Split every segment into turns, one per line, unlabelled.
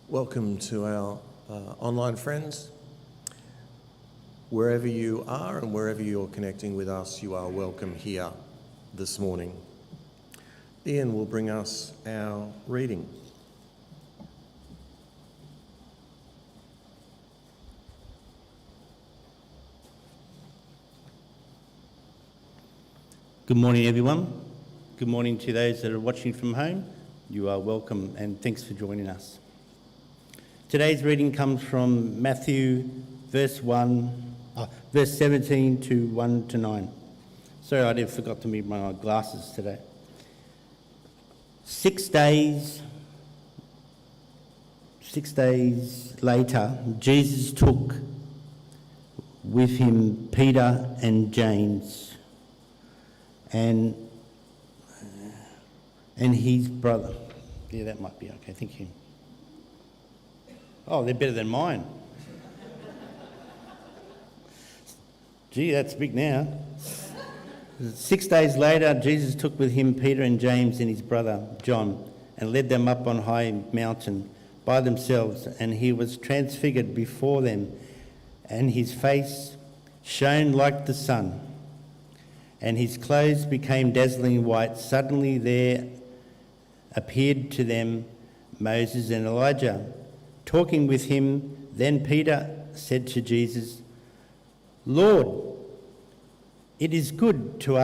Welcome to our online friends. Wherever you are and wherever you're connecting with us, you are welcome here this morning. Ian will bring us our reading.
Good morning, everyone. Good morning to those that are watching from home. You are welcome and thanks for joining us. Today's reading comes from Matthew verse 17 to 1 to 9. Sorry, I forgot to move my glasses today. 6 days later, Jesus took with him Peter and James and his brother. Yeah, that might be okay, thank you. Oh, they're better than mine. Gee, that's big now. 6 days later, Jesus took with him Peter and James and his brother John and led them up on high mountain by themselves, and he was transfigured before them, and his face shone like the sun, and his clothes became dazzling white. Suddenly there appeared to them Moses and Elijah talking with him. Then Peter said to Jesus, "Lord, it is good for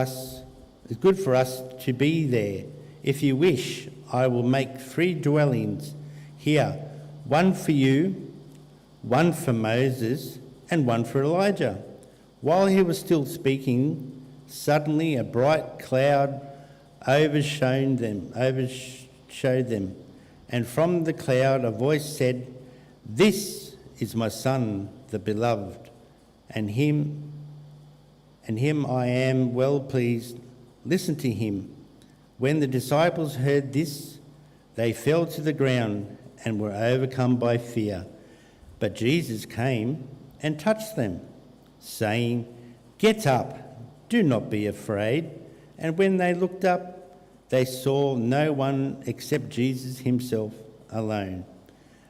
us to be there. If you wish, I will make 3 dwellings here, one for you, one for Moses, and one for Elijah." While he was still speaking, suddenly a bright cloud overshadowed them, and from the cloud a voice said, "This is my Son, the beloved, and him I am well pleased. Listen to him." When the disciples heard this, they fell to the ground and were overcome by fear. But Jesus came and touched them, saying, "Get up, do not be afraid." And when they looked up, they saw no one except Jesus himself alone.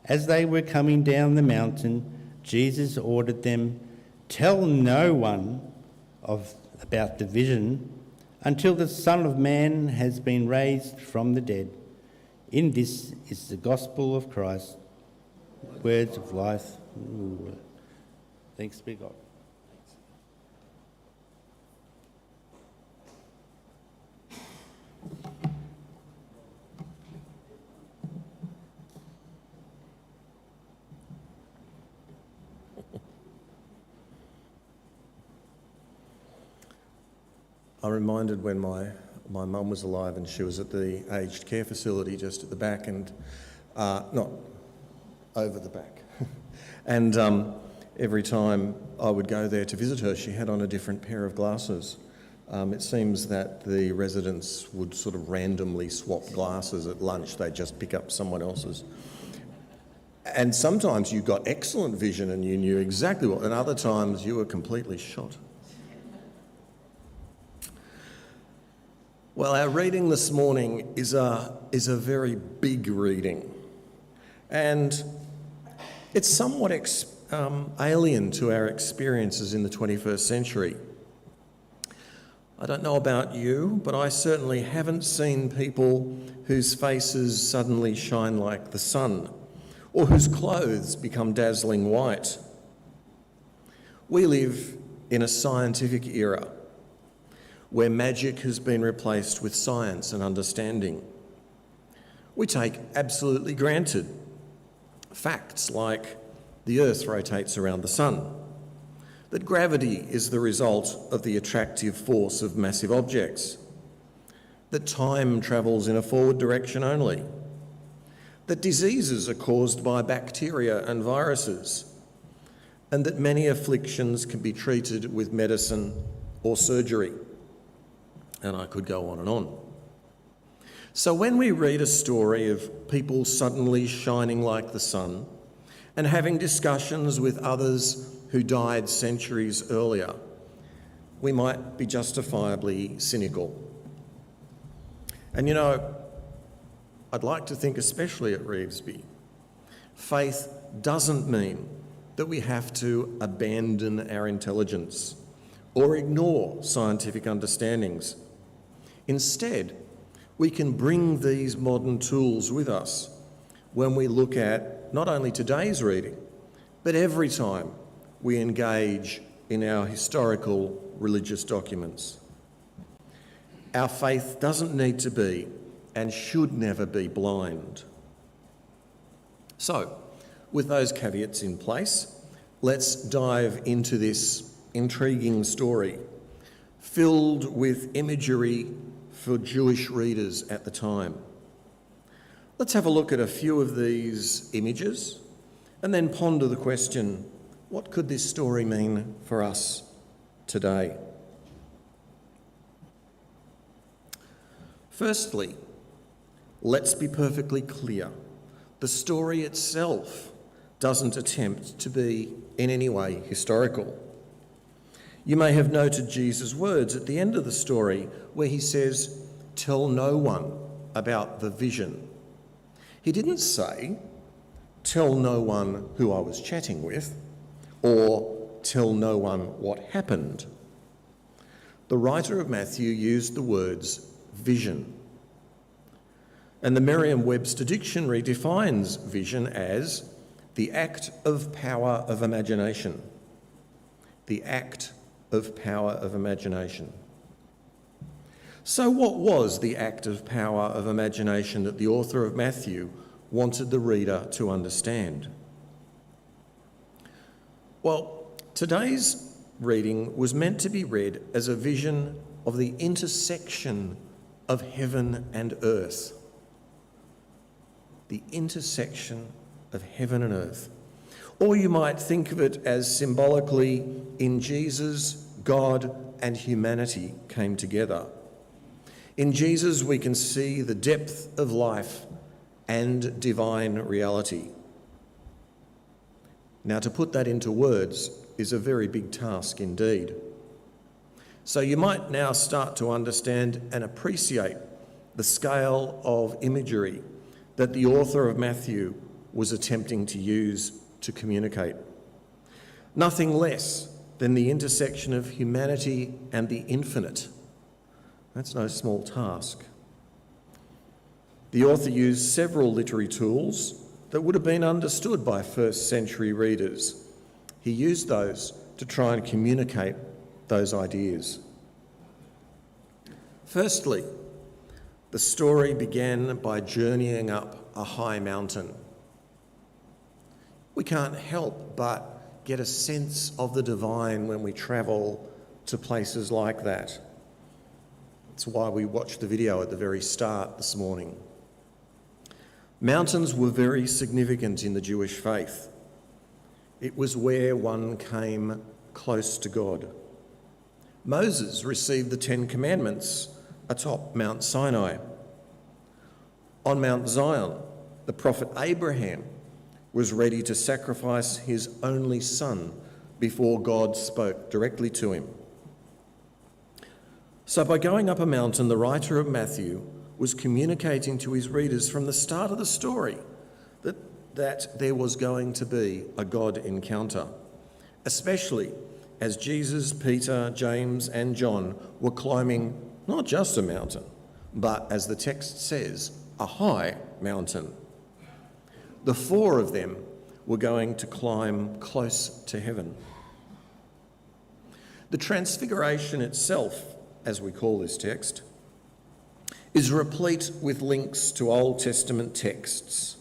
As they were coming down the mountain, Jesus ordered them, "Tell no one about the vision until the Son of Man has been raised from the dead." In this is the gospel of Christ, words of life. Ooh. Thanks be God.
I'm reminded when my mum was alive and she was at the aged care facility just at the back and, not over the back. And every time I would go there to visit her, she had on a different pair of glasses. It seems that the residents would sort of randomly swap glasses at lunch. They'd just pick up someone else's. And sometimes you got excellent vision and you knew exactly what, and other times you were completely shot. Well, our reading this morning is a very big reading, and it's somewhat alien to our experiences in the 21st century. I don't know about you, but I certainly haven't seen people whose faces suddenly shine like the sun, or whose clothes become dazzling white. We live in a scientific era, where magic has been replaced with science and understanding. We take absolutely granted facts like the Earth rotates around the sun, that gravity is the result of the attractive force of massive objects, that time travels in a forward direction only, that diseases are caused by bacteria and viruses, and that many afflictions can be treated with medicine or surgery. And I could go on and on. So when we read a story of people suddenly shining like the sun and having discussions with others who died centuries earlier, we might be justifiably cynical. And you know, I'd like to think, especially at Revesby, Faith doesn't mean that we have to abandon our intelligence or ignore scientific understandings. Instead, we can bring these modern tools with us when we look at not only today's reading, but every time we engage in our historical religious documents. Our faith doesn't need to be and should never be blind. So, with those caveats in place, let's dive into this intriguing story filled with imagery for Jewish readers at the time. Let's have a look at a few of these images and then ponder the question, what could this story mean for us today? Firstly, let's be perfectly clear. The story itself doesn't attempt to be in any way historical. You may have noted Jesus' words at the end of the story where he says, "Tell no one about the vision." He didn't say, "Tell no one who I was chatting with," or "Tell no one what happened." The writer of Matthew used the words vision. And the Merriam-Webster Dictionary defines vision as the act of power of imagination. The act of power of imagination. So what was the act of power of imagination that the author of Matthew wanted the reader to understand? Well, today's reading was meant to be read as a vision of the intersection of heaven and earth. The intersection of heaven and earth. Or you might think of it as symbolically in Jesus, God and humanity came together. In Jesus we can see the depth of life and divine reality. Now to put that into words is a very big task indeed. So you might now start to understand and appreciate the scale of imagery that the author of Matthew was attempting to use to communicate. Nothing less than the intersection of humanity and the infinite. That's no small task. The author used several literary tools that would have been understood by first century readers. He used those to try and communicate those ideas. Firstly, the story began by journeying up a high mountain. We can't help but get a sense of the divine when we travel to places like that. That's why we watched the video at the very start this morning. Mountains were very significant in the Jewish faith. It was where one came close to God. Moses received the Ten Commandments atop Mount Sinai. On Mount Zion, the prophet Abraham was ready to sacrifice his only son before God spoke directly to him. So by going up a mountain, the writer of Matthew was communicating to his readers from the start of the story that there was going to be a God encounter, especially as Jesus, Peter, James and John were climbing not just a mountain, but as the text says, a high mountain. The four of them were going to climb close to heaven. The Transfiguration itself, as we call this text, is replete with links to Old Testament texts.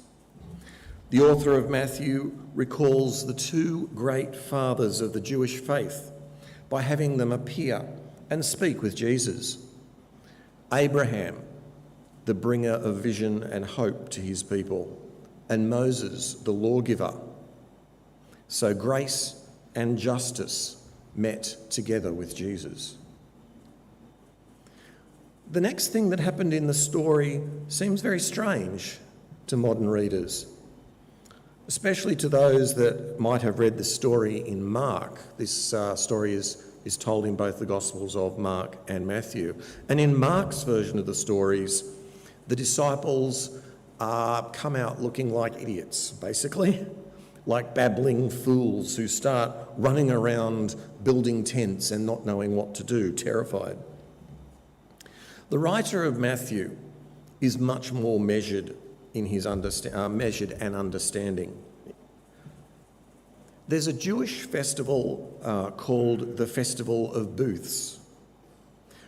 The author of Matthew recalls the two great fathers of the Jewish faith by having them appear and speak with Jesus. Abraham, the bringer of vision and hope to his people, and Moses, the lawgiver. So grace and justice met together with Jesus. The next thing that happened in the story seems very strange to modern readers, especially to those that might have read the story in Mark. This story is told in both the Gospels of Mark and Matthew. And in Mark's version of the stories, the disciples come out looking like idiots, basically, like babbling fools who start running around building tents and not knowing what to do, terrified. The writer of Matthew is much more measured in his measured and understanding. There's a Jewish festival called the Festival of Booths,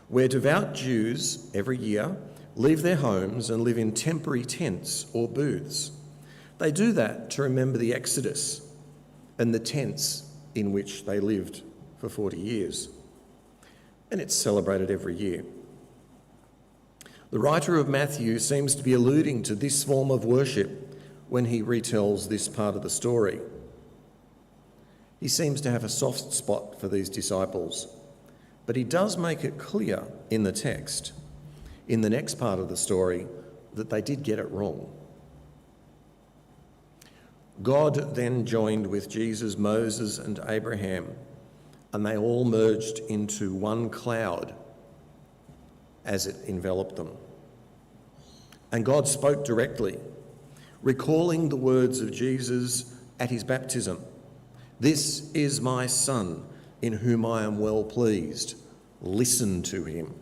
where devout Jews every year leave their homes and live in temporary tents or booths. They do that to remember the Exodus and the tents in which they lived for 40 years. And it's celebrated every year. The writer of Matthew seems to be alluding to this form of worship when he retells this part of the story. He seems to have a soft spot for these disciples, but he does make it clear in the text, in the next part of the story, that they did get it wrong. God then joined with Jesus, Moses, and Abraham, and they all merged into one cloud as it enveloped them. And God spoke directly, recalling the words of Jesus at his baptism. "This is my Son, in whom I am well pleased. Listen to him."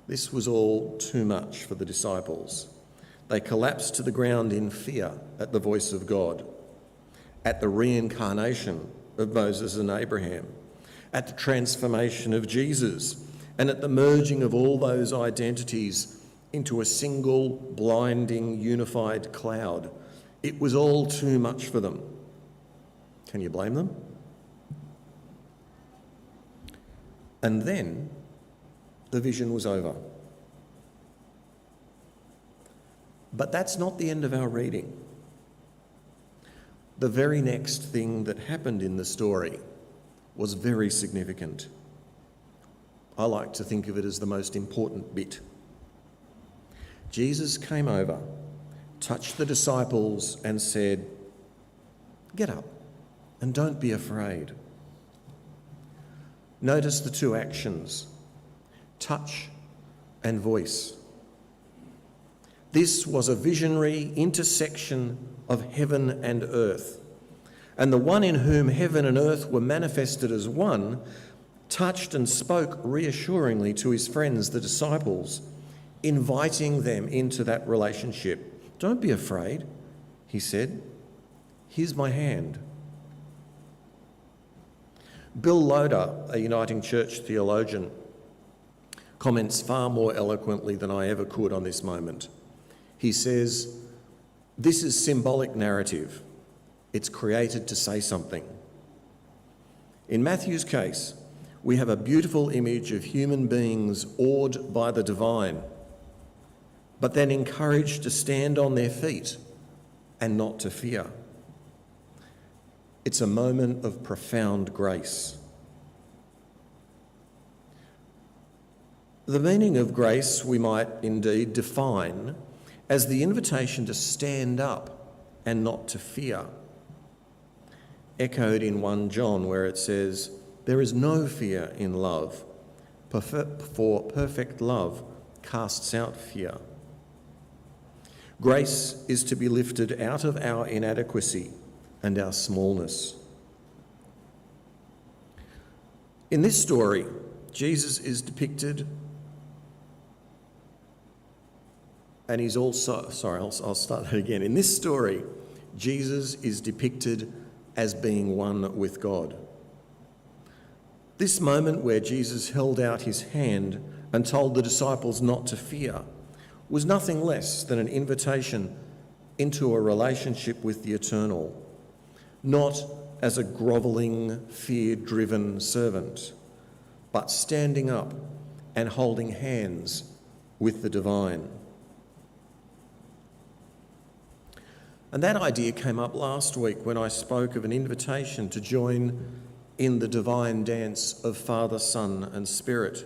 This was all too much for the disciples. They collapsed to the ground in fear at the voice of God, at the reincarnation of Moses and Abraham, at the transformation of Jesus, and at the merging of all those identities into a single, blinding, unified cloud. It was all too much for them. Can you blame them? And then the vision was over. But that's not the end of our reading. The very next thing that happened in the story was very significant. I like to think of it as the most important bit. Jesus came over, touched the disciples and said, "Get up and don't be afraid." Notice the two actions, touch and voice. This was a visionary intersection of heaven and earth, and the one in whom heaven and earth were manifested as one touched and spoke reassuringly to his friends, the disciples, inviting them into that relationship. "Don't be afraid," he said. "Here's my hand." Bill Loader, a Uniting Church theologian, comments far more eloquently than I ever could on this moment. He says, "This is symbolic narrative. It's created to say something." In Matthew's case, we have a beautiful image of human beings awed by the divine, but then encouraged to stand on their feet and not to fear. It's a moment of profound grace. The meaning of grace we might indeed define as the invitation to stand up and not to fear, echoed in 1 John where it says, "There is no fear in love, for perfect love casts out fear." Grace is to be lifted out of our inadequacy and our smallness. In this story, Jesus is depicted, and he's also, I'll start that again. In this story, Jesus is depicted as being one with God. This moment where Jesus held out his hand and told the disciples not to fear was nothing less than an invitation into a relationship with the eternal, not as a grovelling, fear-driven servant, but standing up and holding hands with the divine. And that idea came up last week when I spoke of an invitation to join in the divine dance of Father, Son and Spirit.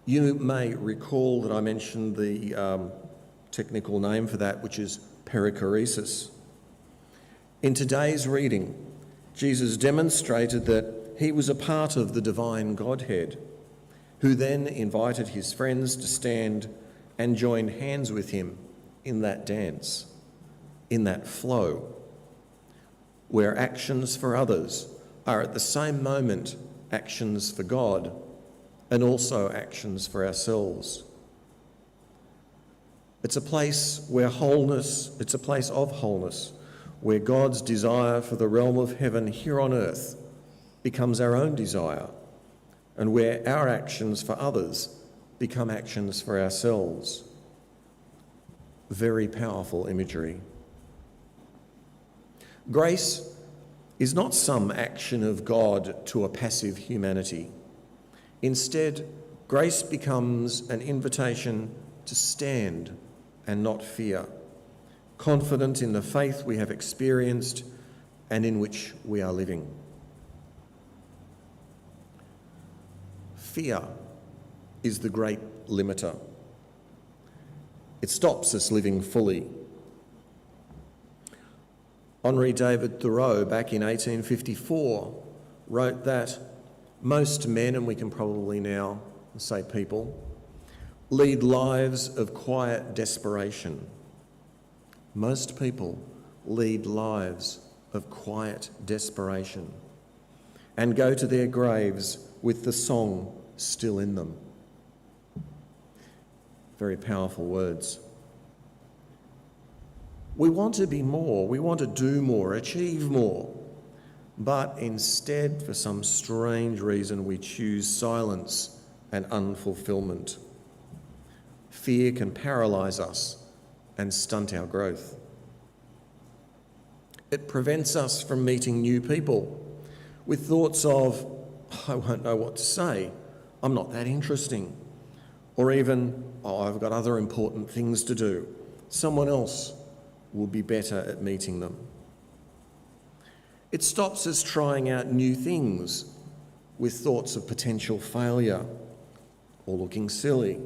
You may recall that I mentioned the technical name for that, which is perichoresis. In today's reading, Jesus demonstrated that he was a part of the divine Godhead, who then invited his friends to stand and joined hands with him in that dance, in that flow, where actions for others are at the same moment actions for God and also actions for ourselves. It's a place where it's a place of wholeness, where God's desire for the realm of heaven here on earth becomes our own desire, and where our actions for others become actions for ourselves. Very powerful imagery. Grace is not some action of God to a passive humanity. Instead, grace becomes an invitation to stand and not fear, confident in the faith we have experienced and in which we are living. Fear is the great limiter. It stops us living fully. Henri David Thoreau, back in 1854, wrote that most men, and we can probably now say people, lead lives of quiet desperation. Most people lead lives of quiet desperation and go to their graves with the song still in them. Very powerful words. We want to be more, we want to do more, achieve more, but instead, for some strange reason, we choose silence and unfulfillment. Fear can paralyse us and stunt our growth. It prevents us from meeting new people with thoughts of, I won't know what to say, I'm not that interesting, or even, I've got other important things to do. Someone else will be better at meeting them. It stops us trying out new things with thoughts of potential failure, or looking silly,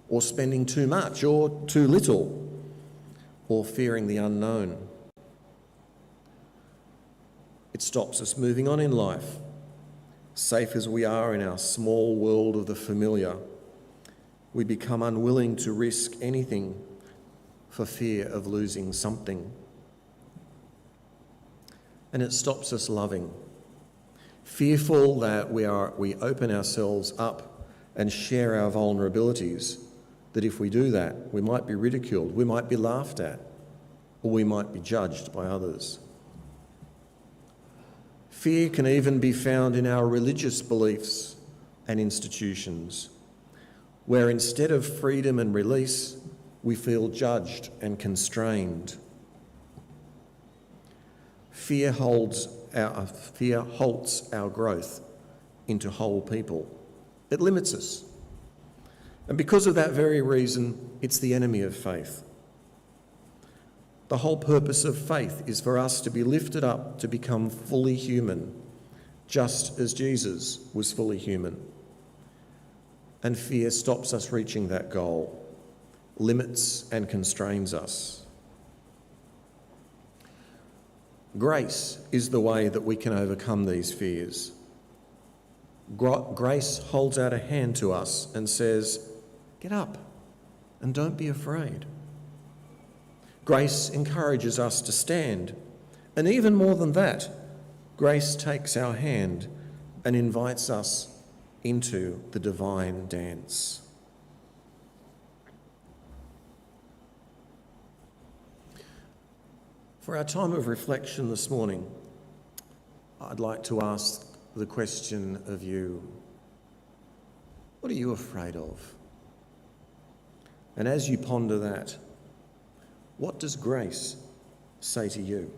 or spending too much or too little, or fearing the unknown. It stops us moving on in life, safe as we are in our small world of the familiar. We become unwilling to risk anything for fear of losing something. And it stops us loving, fearful that we open ourselves up and share our vulnerabilities, that if we do that, we might be ridiculed, we might be laughed at, or we might be judged by others. Fear can even be found in our religious beliefs and institutions, where instead of freedom and release, we feel judged and constrained. Fear halts our growth into whole people. It limits us. And because of that very reason, it's the enemy of faith. The whole purpose of faith is for us to be lifted up to become fully human, just as Jesus was fully human. And fear stops us reaching that goal, limits and constrains us. Grace is the way that we can overcome these fears. Grace holds out a hand to us and says, get up and don't be afraid. Grace encourages us to stand. And even more than that, grace takes our hand and invites us into the divine dance. For our time of reflection this morning, I'd like to ask the question of you. What are you afraid of? And as you ponder that, what does grace say to you?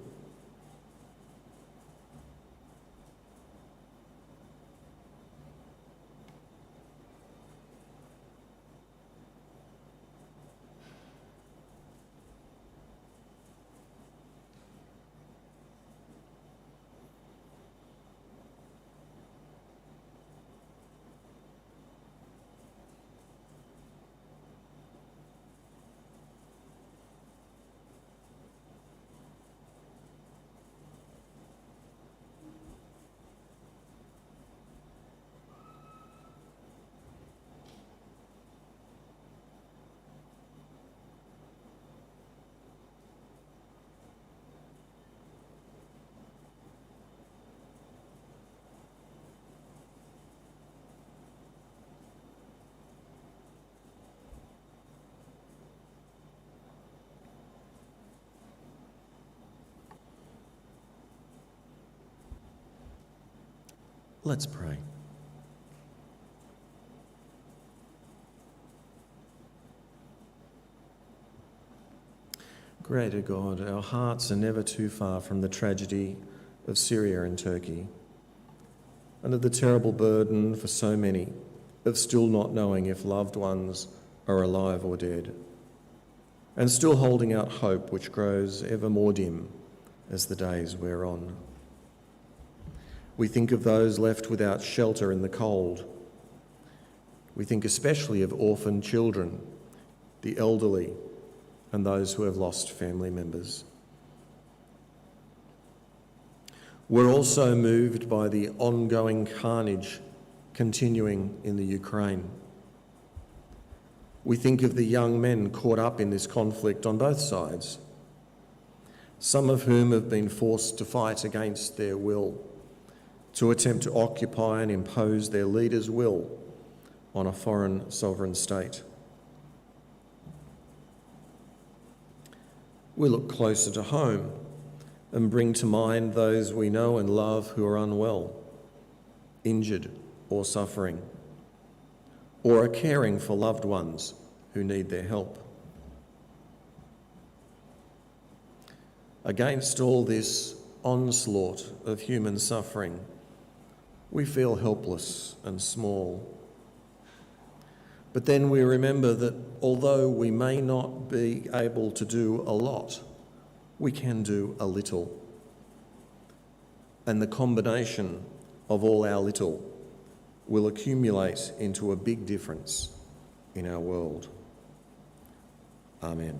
Let's pray. Greater God, our hearts are never too far from the tragedy of Syria and Turkey, and of the terrible burden for so many of still not knowing if loved ones are alive or dead, and still holding out hope which grows ever more dim as the days wear on. We think of those left without shelter in the cold. We think especially of orphaned children, the elderly, and those who have lost family members. We're also moved by the ongoing carnage continuing in the Ukraine. We think of the young men caught up in this conflict on both sides, some of whom have been forced to fight against their will, to attempt to occupy and impose their leader's will on a foreign sovereign state. We look closer to home and bring to mind those we know and love who are unwell, injured or suffering, or are caring for loved ones who need their help. Against all this onslaught of human suffering, we feel helpless and small. But then we remember that although we may not be able to do a lot, we can do a little. And the combination of all our little will accumulate into a big difference in our world. Amen.